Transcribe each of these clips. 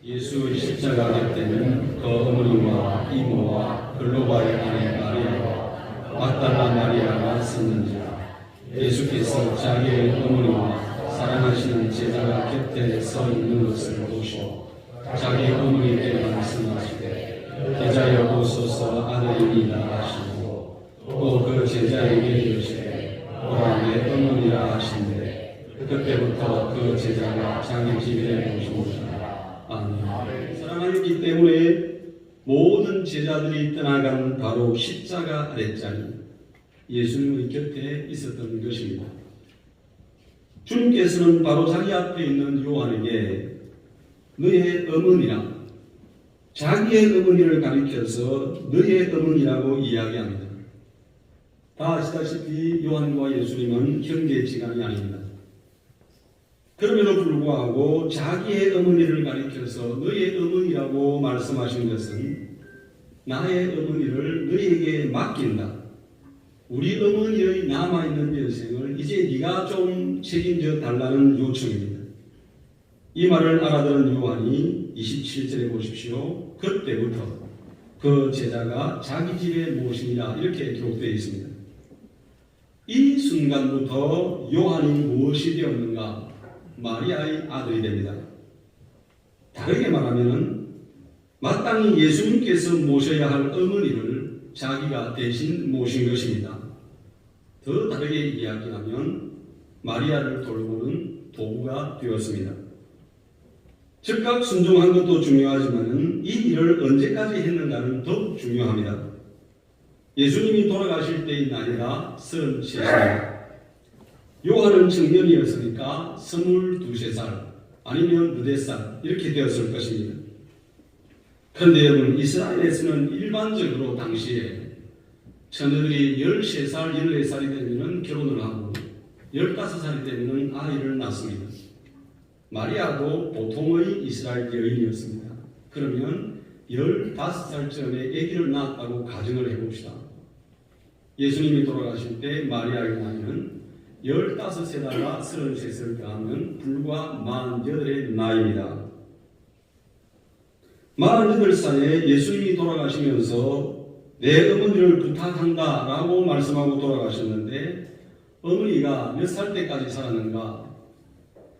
예수의 십자가 곁에는 그 어머니와 이모와 글로바의 아내 마리아와 막달라 마리아가 섰는지라. 예수께서 자기의 어머니와 사랑하시는 제자가 곁에 서 있는 것을 보시고 자기 어머니께 말씀하시되 제자여 보소서 아들이니라 하시고 또 그 제자에게 이르시되 보라 내 어머니라 하시는데 그때부터 그 제자가 자기 집에 모십니다. 아멘. 사랑하기 때문에 모든 제자들이 떠나간 바로 십자가 아랫자리 예수님의 곁에 있었던 것입니다. 주님께서는 바로 자기 앞에 있는 요한에게 너의 어머니라, 자기의 어머니를 가리켜서 너의 어머니라고 이야기합니다. 다 아시다시피 요한과 예수님은 형제지간이 아닙니다. 그럼에도 불구하고 자기의 어머니를 가리켜서 너의 어머니라고 말씀하신 것은 나의 어머니를 너에게 맡긴다. 우리 어머니의 남아있는 여생을 이제 네가 좀 책임져 달라는 요청입니다. 이 말을 알아들은 요한이 27절에 보십시오. 그때부터 그 제자가 자기 집에 모시니라 이렇게 기록되어 있습니다. 이 순간부터 요한이 무엇이 되었는가? 마리아의 아들이 됩니다. 다르게 말하면 마땅히 예수님께서 모셔야 할 어머니를 자기가 대신 모신 것입니다. 더 다르게 이야기하면 마리아를 돌보는 도구가 되었습니다. 즉각 순종한 것도 중요하지만 이 일을 언제까지 했는가는 더욱 중요합니다. 예수님이 돌아가실 때의 나이가 33살입니다. 요한은 청년이었으니까 22살 아니면 4살 이렇게 되었을 것입니다. 그런데 여러분, 이스라엘에서는 일반적으로 당시에 처녀들이 13살, 14살이 되면 결혼을 하고 15살이 되면 아이를 낳습니다. 마리아도 보통의 이스라엘 여인이었습니다. 그러면 15살쯤에 아기를 낳았다고 가정을 해봅시다. 예수님이 돌아가실 때 마리아의 나이는 15세다가 33을 더하면 불과 48의 나이입니다. 48살에 예수님이 돌아가시면서 내 어머니를 부탁한다 라고 말씀하고 돌아가셨는데 어머니가 몇 살 때까지 살았는가?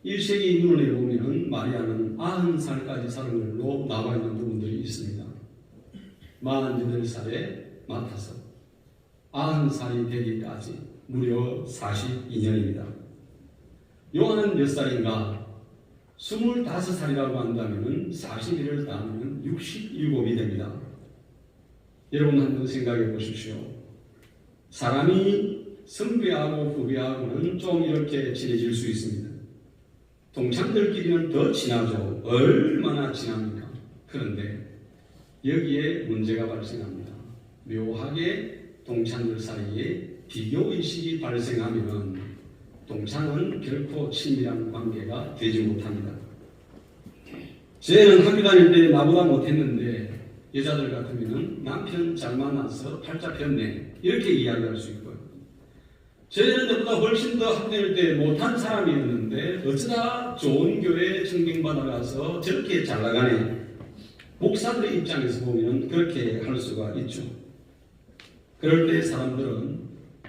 1세기 인문에 보면 마리아는 90살까지 사는 걸로 나와 있는 부분들이 있습니다. 48살에 맡아서 90살이 되기까지 무려 42년입니다. 요한은 몇 살인가? 25살이라고 한다면 41을 따면 67이 됩니다. 여러분 한번 생각해 보십시오. 사람이 선배하고 후배하고는 좀 이렇게 친해질 수 있습니다. 동창들끼리는 더 친하죠. 얼마나 친합니까? 그런데 여기에 문제가 발생합니다. 묘하게 동창들 사이에 비교의식이 발생하면 동창은 결코 친밀한 관계가 되지 못합니다. 쟤는 학교 다닐 때 나보다 못했는데 여자들 같으면 남편 잘 만나서 팔자 폈네 이렇게 이야기할 수 있고요. 쟤는 나보다 훨씬 더 학교 다닐 때 못한 사람이었는데 어쩌다 좋은 교회에 청빙받아가서 저렇게 잘 나가네. 목사들의 입장에서 보면 그렇게 할 수가 있죠. 그럴 때 사람들은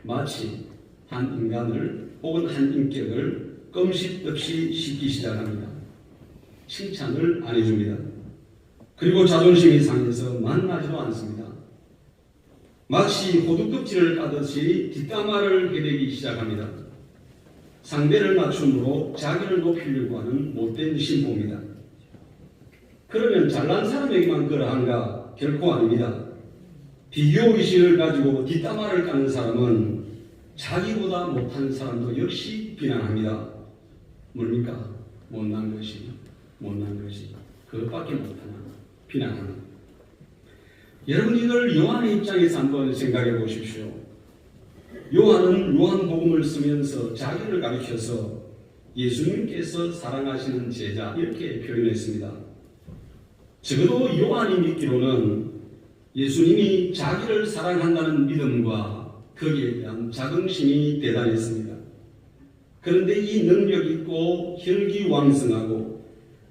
마치 한 인간을 혹은 한 인격을 껌씹듯이 씹기 시작합니다. 칭찬을 안 해줍니다. 그리고 자존심이 상해서 만나지도 않습니다. 마치 호두껍질을 까듯이 뒷담화를 해대기 시작합니다. 상대를 맞춤으로 자기를 높이려고 하는 못된 심보입니다. 그러면 잘난 사람에게만 그러한가? 결코 아닙니다. 비교의식을 가지고 뒷담화를 까는 사람은 자기보다 못한 사람도 역시 비난합니다. 뭡니까? 못난 것이 그것밖에 못하나 비난하는. 여러분 이걸 요한의 입장에서 한번 생각해 보십시오. 요한은 요한복음을 쓰면서 자기를 가리켜서 예수님께서 사랑하시는 제자 이렇게 표현했습니다. 적어도 요한이 믿기로는 예수님이 자기를 사랑한다는 믿음과 거기에 대한 자긍심이 대단했습니다. 그런데 이 능력 있고 혈기왕성하고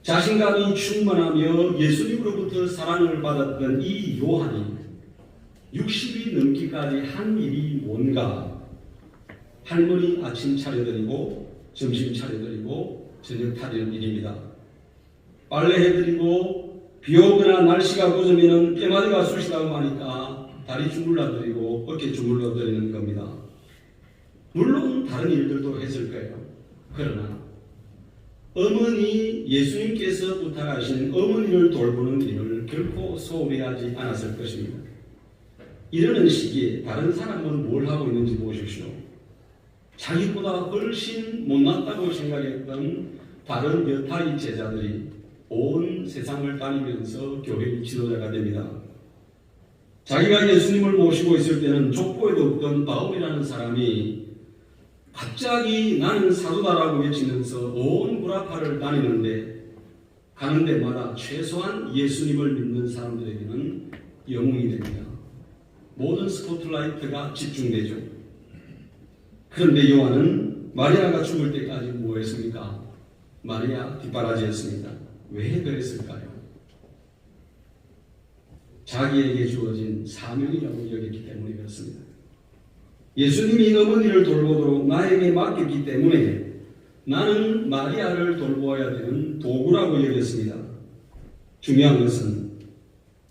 자신감이 충만하며 예수님으로부터 사랑을 받았던 이 요한이 60이 넘기까지 한 일이 뭔가? 할머니 아침 차려드리고 점심 차려드리고 저녁 차리는 일입니다. 빨래해드리고 비 오거나 날씨가 고저면 뼈마디가 쑤시다고 하니까 다리 주물러드리고 어깨 주물러드리는 겁니다. 물론 다른 일들도 했을 거예요. 그러나 어머니, 예수님께서 부탁하신 어머니를 돌보는 일을 결코 소홀히 하지 않았을 것입니다. 이러는 시기에 다른 사람은 뭘 하고 있는지 보십시오. 자기보다 훨씬 못났다고 생각했던 다른 여타의 제자들이 온 세상을 다니면서 교회 지도자가 됩니다. 자기가 예수님을 모시고 있을 때는 족보에도 없던 바울이라는 사람이 갑자기 나는 사도다라고 외치면서 온 구라파를 다니는데 가는 데마다 최소한 예수님을 믿는 사람들에게는 영웅이 됩니다. 모든 스포트라이트가 집중되죠. 그런데 요한은 마리아가 죽을 때까지 뭐 했습니까? 마리아 뒷바라지였습니다. 왜 그랬을까요? 자기에게 주어진 사명이라고 여겼기 때문에 그렇습니다. 예수님이 어머니를 돌보도록 나에게 맡겼기 때문에 나는 마리아를 돌보아야 되는 도구라고 여겼습니다. 중요한 것은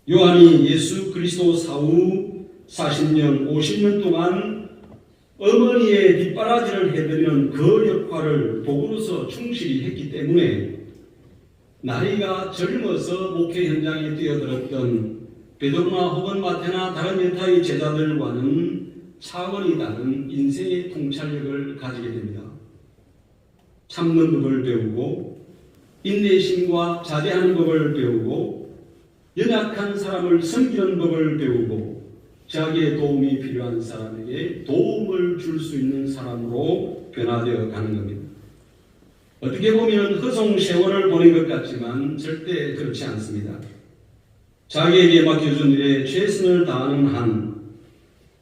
요한이 예수 그리스도 사후 40년, 50년 동안 어머니의 뒷바라지를 해드리는 그 역할을 도구로서 충실히 했기 때문에 나이가 젊어서 목회 현장에 뛰어들었던 베드로나 혹은 마태나 다른 여타의 제자들과는 차원이 다른 인생의 통찰력을 가지게 됩니다. 참는 법을 배우고 인내심과 자제하는 법을 배우고 연약한 사람을 섬기는 법을 배우고 자기의 도움이 필요한 사람에게 도움을 줄 수 있는 사람으로 변화되어 가는 겁니다. 어떻게 보면 허송 세월을 보낸 것 같지만 절대 그렇지 않습니다. 자기에게 맡겨준 일에 최선을 다하는 한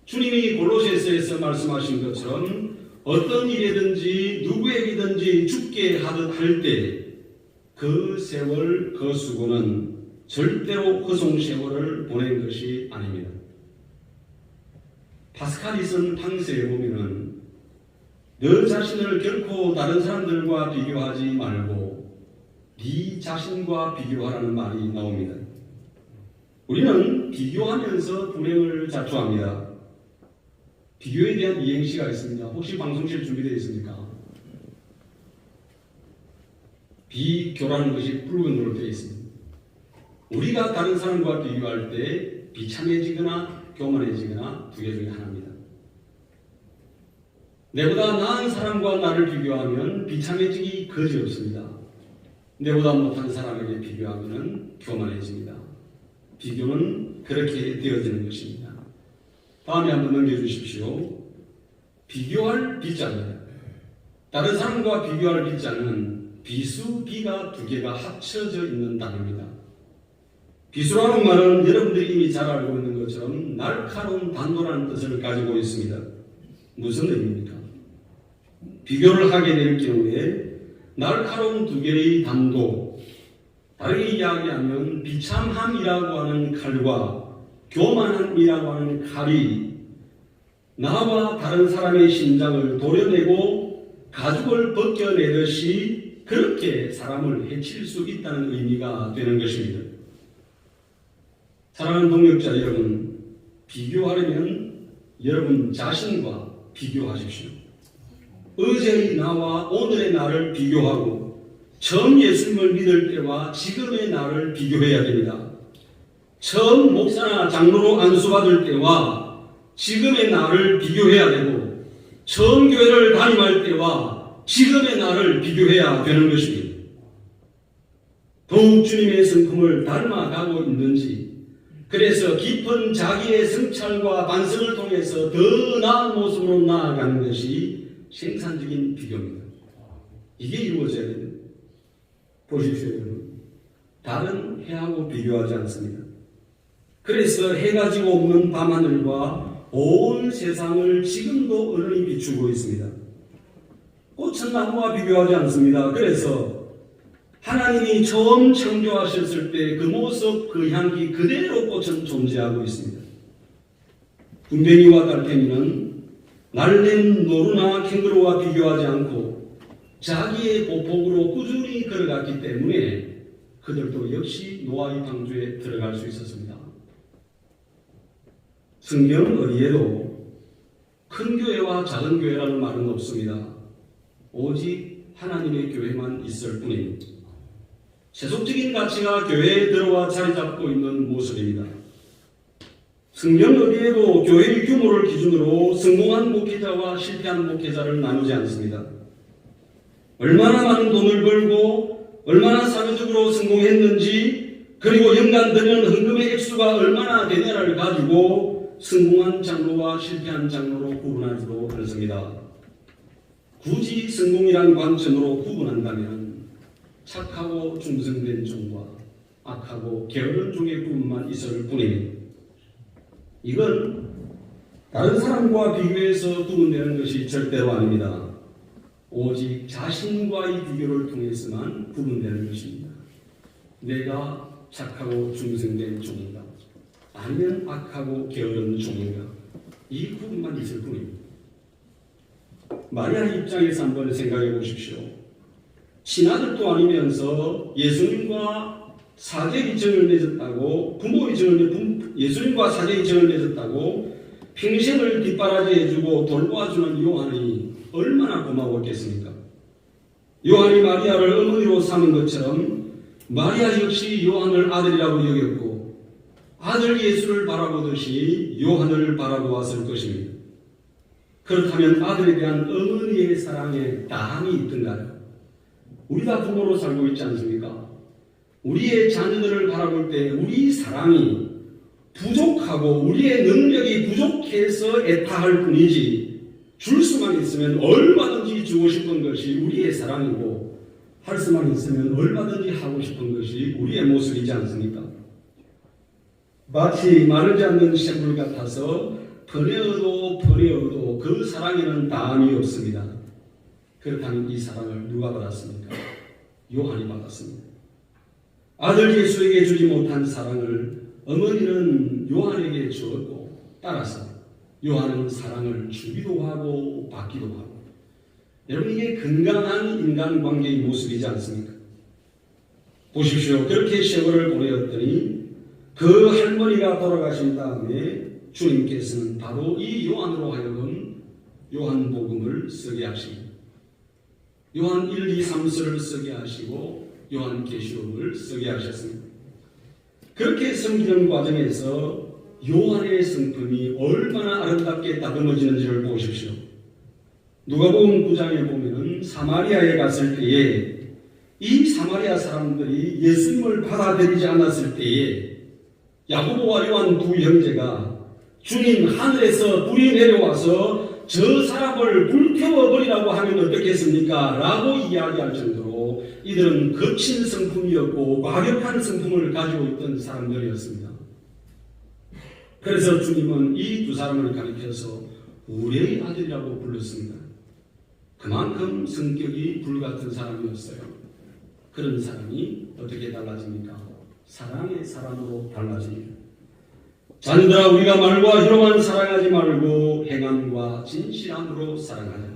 주님이 골로새서에서 말씀하신 것처럼 어떤 일이든지 누구에게든지 죽게 하듯 할 때 그 세월, 그 수고는 절대로 허송 세월을 보낸 것이 아닙니다. 파스칼이 쓴 팡세에 보면은 너 자신을 결코 다른 사람들과 비교하지 말고 네 자신과 비교하라는 말이 나옵니다. 우리는 비교하면서 불행을 자초합니다. 비교에 대한 이행시가 있습니다. 혹시 방송실 준비되어 있습니까? 비교라는 것이 붉은 노로 되어 있습니다. 우리가 다른 사람과 비교할 때 비참해지거나 교만해지거나 두 개 중에 하나입니다. 내보다 나은 사람과 나를 비교하면 비참해지기 거지없습니다. 내보다 못한 사람에게 비교하면 교만해집니다. 비교는 그렇게 되어지는 것입니다. 다음에 한번 넘겨주십시오. 비교할 비자입니다. 다른 사람과 비교할 비자는 비수, 비가 두 개가 합쳐져 있는 단어입니다. 비수라는 말은 여러분들이 이미 잘 알고 있는 것처럼 날카로운 단도라는 뜻을 가지고 있습니다. 무슨 의미입니까? 비교를 하게 될 경우에 날카로운 두 개의 단도, 다르게 이야기하면 비참함이라고 하는 칼과 교만함이라고 하는 칼이 나와 다른 사람의 심장을 도려내고 가죽을 벗겨내듯이 그렇게 사람을 해칠 수 있다는 의미가 되는 것입니다. 사랑하는 동역자 여러분, 비교하려면 여러분 자신과 비교하십시오. 어제의 나와 오늘의 나를 비교하고 처음 예수님을 믿을 때와 지금의 나를 비교해야 됩니다. 처음 목사나 장로로 안수받을 때와 지금의 나를 비교해야 되고 처음 교회를 담임할 때와 지금의 나를 비교해야 되는 것입니다. 더욱 주님의 성품을 닮아가고 있는지, 그래서 깊은 자기의 성찰과 반성을 통해서 더 나은 모습으로 나아가는 것이 생산적인 비교입니다. 이게 이루어져야 됩니다. 보십시오, 여러분. 달은 해하고 비교하지 않습니다. 그래서 해가 지고 없는 밤하늘과 온 세상을 지금도 어른이 비추고 있습니다. 꽃은 나무와 비교하지 않습니다. 그래서 하나님이 처음 창조하셨을 때 그 모습, 그 향기 그대로 꽃은 존재하고 있습니다. 군뱅이와 달팽이는 날랜 노루나 캥거루와 비교하지 않고 자기의 보폭으로 꾸준히 걸어갔기 때문에 그들도 역시 노아의 방주에 들어갈 수 있었습니다. 성경 어디에도 큰 교회와 작은 교회라는 말은 없습니다. 오직 하나님의 교회만 있을 뿐입니다. 세속적인 가치가 교회에 들어와 자리 잡고 있는 모습입니다. 성경 어디에도 교회의 규모를 기준으로 성공한 목회자와 실패한 목회자를 나누지 않습니다. 얼마나 많은 돈을 벌고 얼마나 사회적으로 성공했는지 그리고 연간 드리는 헌금의 액수가 얼마나 되냐를 가지고 성공한 장로와 실패한 장로로 구분할 수도 없습니다. 굳이 성공이란 관점으로 구분한다면 착하고 충성된 종과 악하고 게으른 종의 구분만 있을 뿐입니다. 이건 다른 사람과 비교해서 구분되는 것이 절대로 아닙니다. 오직 자신과의 비교를 통해서만 구분되는 것입니다. 내가 착하고 충성된 종인가 아니면 악하고 게으른 종인가 이 구분만 있을 뿐입니다. 마리아 입장에서 한번 생각해 보십시오. 친아들도 아니면서 예수님과 사제의 정을 맺었다고 예수님과 사제의 정을 맺었다고 평생을 뒷바라지해주고 돌보아주는 요한이 얼마나 고마웠겠습니까? 요한이 마리아를 어머니로 삼은 것처럼 마리아 역시 요한을 아들이라고 여겼고 아들 예수를 바라보듯이 요한을 바라보았을 것입니다. 그렇다면 아들에 대한 어머니의 사랑에 다함이 있던가요? 우리 다 부모로 살고 있지 않습니까? 우리의 자녀들을 바라볼 때 우리 사랑이 부족하고 우리의 능력이 부족해서 애타할 뿐이지 줄 수만 있으면 얼마든지 주고 싶은 것이 우리의 사랑이고 할 수만 있으면 얼마든지 하고 싶은 것이 우리의 모습이지 않습니까? 마치 마르지 않는 샘물 같아서 버려도 그 사랑에는 다함이 없습니다. 그렇다면 이 사랑을 누가 받았습니까? 요한이 받았습니다. 아들 예수에게 주지 못한 사랑을 어머니는 요한에게 주었고 따라서 요한은 사랑을 주기도 하고 받기도 하고 여러분 이게 건강한 인간관계의 모습이지 않습니까? 보십시오. 그렇게 세월을 보내었더니 그 할머니가 돌아가신 다음에 주님께서는 바로 이 요한으로 하여금 요한복음을 쓰게 하십니다. 요한 1, 2, 3서를 쓰게 하시고 요한계시록을 쓰게 하셨습니다. 그렇게 섬기는 과정에서 요한의 성품이 얼마나 아름답게 다듬어지는지를 보십시오. 누가복음 9장에 보면은 사마리아에 갔을 때에 이 사마리아 사람들이 예수님을 받아들이지 않았을 때에 야고보와 요한 두 형제가 주님 하늘에서 불이 내려와서 저 사람을 불태워버리라고 하면 어떻겠습니까? 라고 이야기할 정도로 이들은 거친 성품이었고 과격한 성품을 가지고 있던 사람들이었습니다. 그래서 주님은 이 두 사람을 가리켜서 우리의 아들이라고 불렀습니다. 그만큼 성격이 불같은 사람이었어요. 그런 사람이 어떻게 달라집니까? 사랑의 사람으로 달라집니다. 자녀들아 우리가 말과 혀로만 사랑하지 말고 행함과 진실함으로 사랑하자.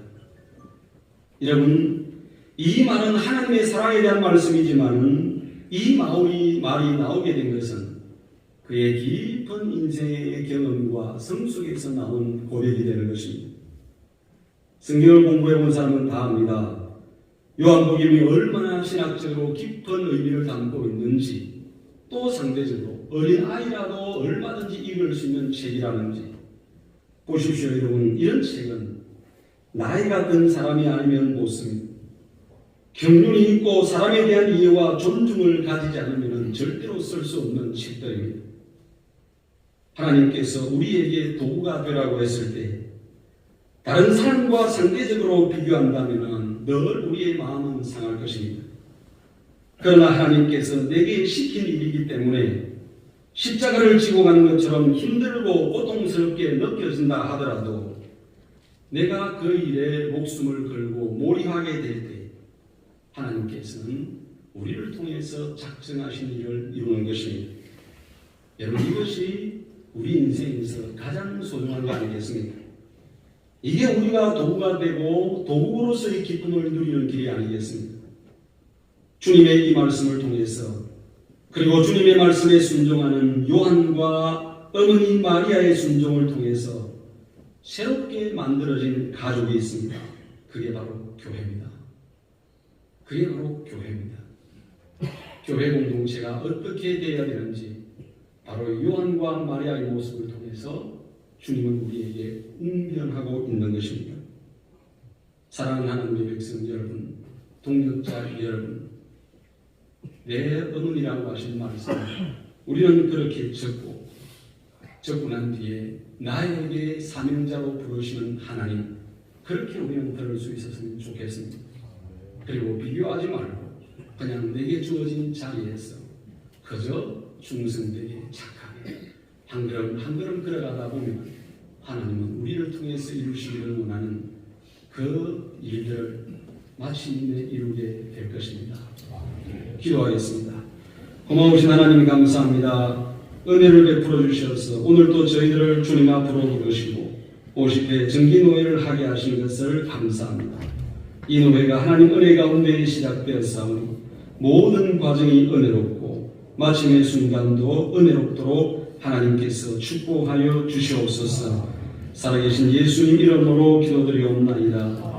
여러분 이 말은 하나님의 사랑에 대한 말씀이지만 이 말이 나오게 된 것은 그의 깊은 인생의 경험과 성숙에서 나온 고백이 되는 것입니다. 성경을 공부해 본 사람은 다 압니다. 요한복음이 얼마나 신학적으로 깊은 의미를 담고 있는지 또 상대적으로 어린아이라도 얼마든지 읽을 수 있는 책이라는지 보십시오. 여러분 이런 책은 나이가 든 사람이 아니면 못 씁니다. 경륜이 있고 사람에 대한 이해와 존중을 가지지 않으면 절대로 쓸 수 없는 책들입니다. 하나님께서 우리에게 도구가 되라고 했을 때 다른 사람과 상대적으로 비교한다면 늘 우리의 마음은 상할 것입니다. 그러나 하나님께서 내게 시킨 일이기 때문에 십자가를 지고 가는 것처럼 힘들고 고통스럽게 느껴진다 하더라도 내가 그 일에 목숨을 걸고 몰입하게 될 때 하나님께서는 우리를 통해서 작정하신 일을 이루는 것입니다. 여러분, 이것이 우리 인생에서 가장 소중한 거 아니겠습니까? 이게 우리가 도구가 되고 도구로서의 기쁨을 누리는 길이 아니겠습니까? 주님의 이 말씀을 통해서, 그리고 주님의 말씀에 순종하는 요한과 어머니 마리아의 순종을 통해서 새롭게 만들어진 가족이 있습니다. 그게 바로 교회입니다. 그게 바로 교회입니다. 교회 공동체가 어떻게 되어야 되는지 바로 요한과 마리아의 모습을 통해서 주님은 우리에게 웅변하고 있는 것입니다. 사랑하는 하나님의 백성 여러분, 동역자 여러분, 내 어머니라고 하신 말씀을 우리는 그렇게 적고 난 뒤에 나에게 사명자로 부르시는 하나님, 그렇게 우리는 들을 수 있었으면 좋겠습니다. 그리고 비교하지 말고 그냥 내게 주어진 자리에서 그저 충성되게 착하게 한 걸음 한 걸음 걸어가다 보면 하나님은 우리를 통해서 이루시기를 원하는 그 일들을 마침내 이루게 될 것입니다. 기도하겠습니다. 고마우신 하나님 감사합니다. 은혜를 베풀어 주셔서 오늘도 저희들을 주님 앞으로 부르시고 50회 정기노회를 하게 하신 것을 감사합니다. 이 노회가 하나님 은혜 가운데 시작되었사오니 모든 과정이 은혜롭고 마침의 순간도 은혜롭도록 하나님께서 축복하여 주시옵소서. 살아계신 예수님 이름으로 기도드리옵나이다.